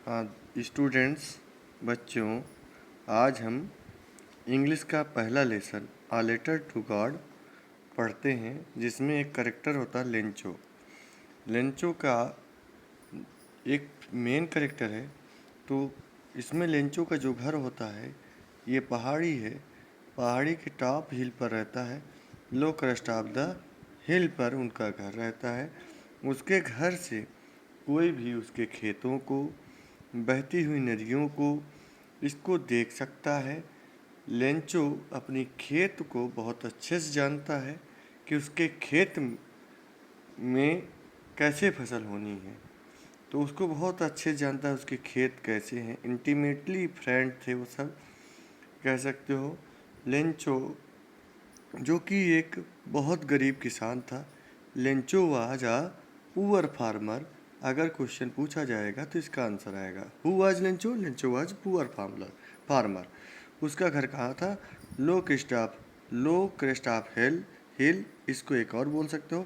Students, बच्चों, आज हम इंग्लिश का पहला lesson a letter to God पढ़ते हैं, जिसमें एक करेक्टर होता है लेंचो। लेंचो का एक मेन करेक्टर है। तो इसमें लेंचो का जो घर होता है ये पहाड़ी है। पहाड़ी के टॉप हिल पर रहता है। लो क्रस्ट ऑफ द हिल पर उनका घर रहता है। उसके घर से कोई भी उसके खेतों को, बहती हुई नदियों को, इसको देख सकता है। लेंचो अपनी खेत को बहुत अच्छे से जानता है कि उसके खेत में कैसे फसल होनी है। तो उसको बहुत अच्छे से जानता है उसके खेत कैसे हैं। इंटीमेटली फ्रेंड थे वो सब, कह सकते हो। लेंचो जो कि एक बहुत गरीब किसान था। Lencho was a poor farmer. अगर क्वेश्चन पूछा जाएगा तो इसका आंसर आएगा who was Lencho. Lencho was poor farmer. उसका घर कहाँ था? Low crest of hill. इसको एक और बोल सकते हो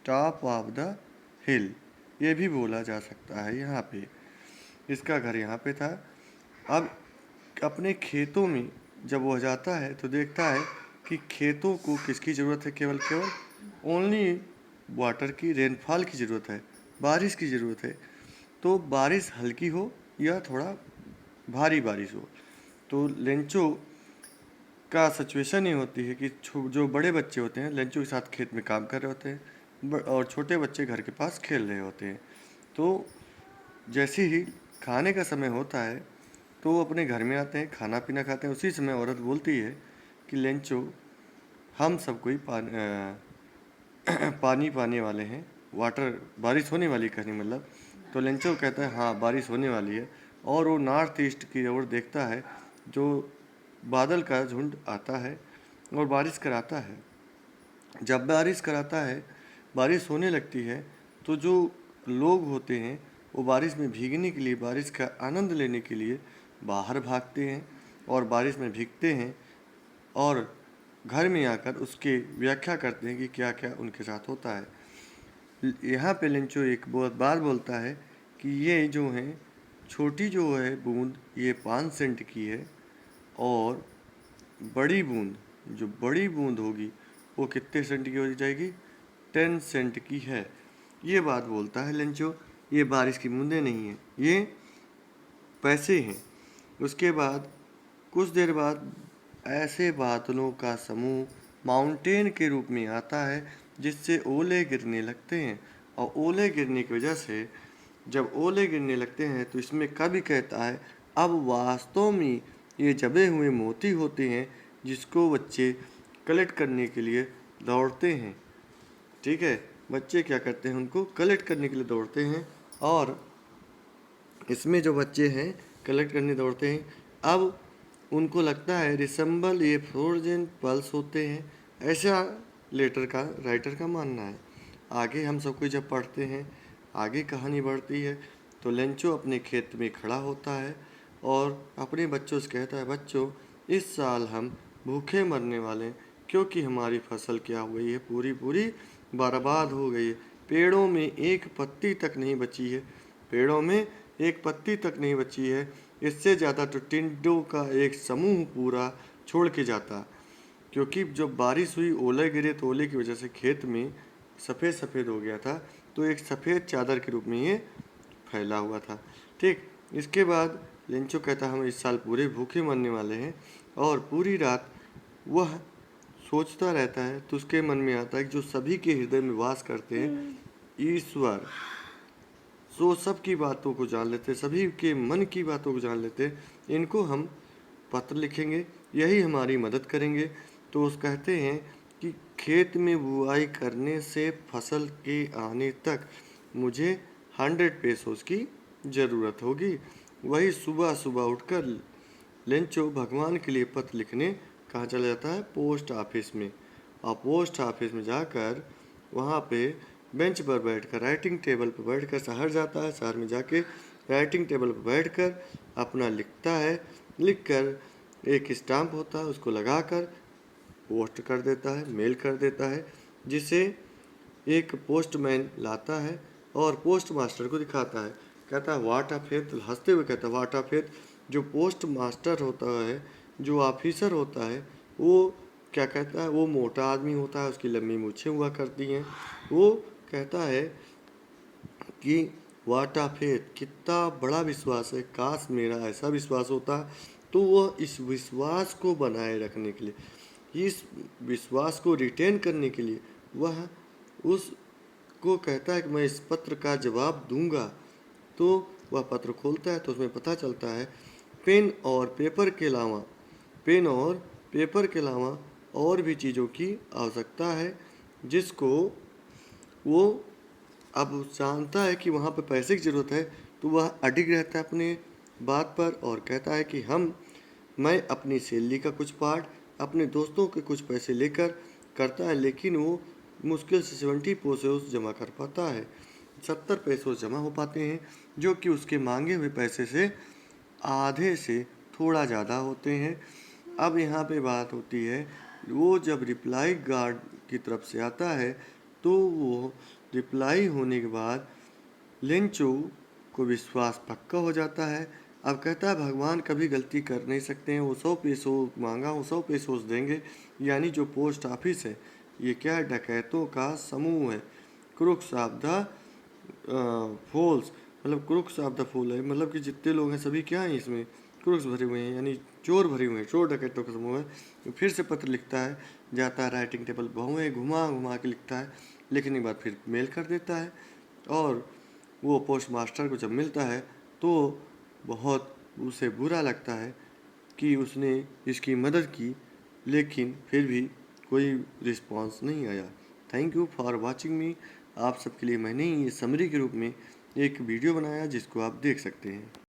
टॉप ऑफ द हिल, ये भी बोला जा सकता है। यहाँ पे इसका घर यहाँ पे था। अब अपने खेतों में जब वह जाता है तो देखता है कि खेतों को किसकी ज़रूरत है? केवल ओनली वाटर की, रेनफॉल की ज़रूरत है, बारिश की ज़रूरत है। तो बारिश हल्की हो या थोड़ा भारी बारिश हो। तो लेंचो का सिचुएशन ये होती है कि जो बड़े बच्चे होते हैं लेंचो के साथ खेत में काम कर रहे होते हैं और छोटे बच्चे घर के पास खेल रहे होते हैं। तो जैसे ही खाने का समय होता है तो वो अपने घर में आते हैं, खाना पीना खाते हैं। उसी समय औरत बोलती है कि लेंचो, हम सब कोई पानी पाने वाले हैं, वाटर, बारिश होने वाली कहने मतलब। तो लेंचो कहता है हाँ बारिश होने वाली है। और वो नॉर्थ ईस्ट की ओर देखता है, जो बादल का झुंड आता है और बारिश कराता है। जब बारिश कराता है, बारिश होने लगती है, तो जो लोग होते हैं वो बारिश में भीगने के लिए, बारिश का आनंद लेने के लिए बाहर भागते हैं और बारिश में भीगते हैं और घर में आकर उसके व्याख्या करते हैं कि क्या क्या उनके साथ होता है। यहाँ पे लेंचो एक बहुत बार बोलता है कि ये जो है छोटी जो है बूंद ये 5 सेंट की है और बड़ी बूंद, जो बड़ी बूंद होगी वो कितने सेंट की हो जाएगी? 10 सेंट की है। ये बात बोलता है लेंचो। ये बारिश की बूंदें नहीं हैं, ये पैसे हैं। उसके बाद कुछ देर बाद ऐसे बादलों का समूह माउंटेन के रूप में आता है जिससे ओले गिरने लगते हैं। और ओले गिरने की वजह से, जब ओले गिरने लगते हैं तो इसमें कवि कहता है अब वास्तव में ये जबे हुए मोती होते हैं जिसको बच्चे कलेक्ट करने के लिए दौड़ते हैं। ठीक है, बच्चे क्या करते हैं? उनको कलेक्ट करने के लिए दौड़ते हैं। और इसमें जो बच्चे हैं कलेक्ट करने दौड़ते हैं, अब उनको लगता है रिसेंबल ये फ्रोजन पल्स होते हैं, ऐसा राइटर का मानना है। आगे हम सब कुछ जब पढ़ते हैं, आगे कहानी बढ़ती है, तो लेंचो अपने खेत में खड़ा होता है और अपने बच्चों से कहता है बच्चों, इस साल हम भूखे मरने वाले हैं क्योंकि हमारी फसल क्या हो गई है? पूरी पूरी बर्बाद हो गई है। पेड़ों में एक पत्ती तक नहीं बची है। पेड़ों में एक पत्ती तक नहीं बची है। इससे ज़्यादा तो टिड्डों का एक समूह पूरा छोड़ के जाता, क्योंकि जब बारिश हुई, ओले गिरे, तो ओले की वजह से खेत में सफ़ेद सफ़ेद हो गया था। तो एक सफ़ेद चादर के रूप में ये फैला हुआ था। ठीक, इसके बाद लेंचो कहता हम इस साल पूरे भूखे मरने वाले हैं। और पूरी रात वह सोचता रहता है। तो उसके मन में आता है कि जो सभी के हृदय में वास करते हैं ईश्वर, सो सब की बातों को जान लेते, सभी के मन की बातों को जान लेते, इनको हम पत्र लिखेंगे, यही हमारी मदद करेंगे। तो उस कहते हैं कि खेत में बुआई करने से फसल के आने तक मुझे 100 पेसोस की ज़रूरत होगी। वही सुबह सुबह उठकर लेंचो भगवान के लिए पत्र लिखने कहाँ चला जाता है? पोस्ट ऑफिस में। और पोस्ट ऑफिस में जाकर वहाँ पे बेंच पर बैठकर, राइटिंग टेबल पर बैठकर शहर जाता है। शहर में जाके राइटिंग टेबल पर बैठकर अपना लिखता है। लिखकर एक स्टाम्प होता है उसको लगाकर पोस्ट कर देता है, मेल कर देता है, जिसे एक पोस्टमैन लाता है और पोस्ट मास्टर को दिखाता है। कहता है व्हाट अ फेथ, हंसते हुए कहता है व्हाट अ फेथ। जो पोस्ट मास्टर होता है, जो ऑफिसर होता है, वो क्या कहता है, वो मोटा आदमी होता है, उसकी लंबी मूछें हुआ करती हैं। वो कहता है कि व्हाट अ फेथ, कितना बड़ा विश्वास है, काश मेरा ऐसा विश्वास होता। तो वह इस विश्वास को बनाए रखने के लिए, इस विश्वास को रिटेन करने के लिए वह उसको कहता है कि मैं इस पत्र का जवाब दूंगा। तो वह पत्र खोलता है तो उसमें पता चलता है पेन और पेपर के अलावा, पेन और पेपर के अलावा और भी चीज़ों की आवश्यकता है, जिसको वो अब जानता है कि वहाँ पे पैसे की ज़रूरत है। तो वह अडिग रहता है अपने बात पर और कहता है कि मैं अपनी सैलरी का कुछ पार्ट अपने दोस्तों के कुछ पैसे लेकर करता है, लेकिन वो मुश्किल से 70 पेसोस जमा कर पाता है। 70 पेसोस जमा हो पाते हैं, जो कि उसके मांगे हुए पैसे से आधे से थोड़ा ज़्यादा होते हैं। अब यहाँ पे बात होती है, वो जब रिप्लाई गार्ड की तरफ से आता है तो वो रिप्लाई होने के बाद लेंचो को विश्वास पक्का हो जाता है। अब कहता है भगवान कभी गलती कर नहीं सकते हैं, वो 100 पेसो मांगा, वो 100 पेसोस देंगे। यानी जो पोस्ट ऑफिस है ये क्या है, डकैतों का समूह है। क्रुक्स ऑफ द फूल्स, मतलब क्रुक्स ऑफ द फूल है, मतलब कि जितने लोग हैं सभी क्या हैं इसमें क्रुक्स भरे हुए हैं, यानी चोर भरे हुए हैं, चोर डकैतों का समूह है। फिर से पत्र लिखता है, जाता है राइटिंग टेबल बहुएं घुमा घुमा के लिखता है, लिखने के बाद फिर मेल कर देता है। और वो पोस्ट मास्टर को जब मिलता है तो बहुत उसे बुरा लगता है कि उसने इसकी मदद की, लेकिन फिर भी कोई रिस्पॉन्स नहीं आया। थैंक यू फॉर वॉचिंग मी। आप सबके लिए मैंने ये समरी के रूप में एक वीडियो बनाया जिसको आप देख सकते हैं।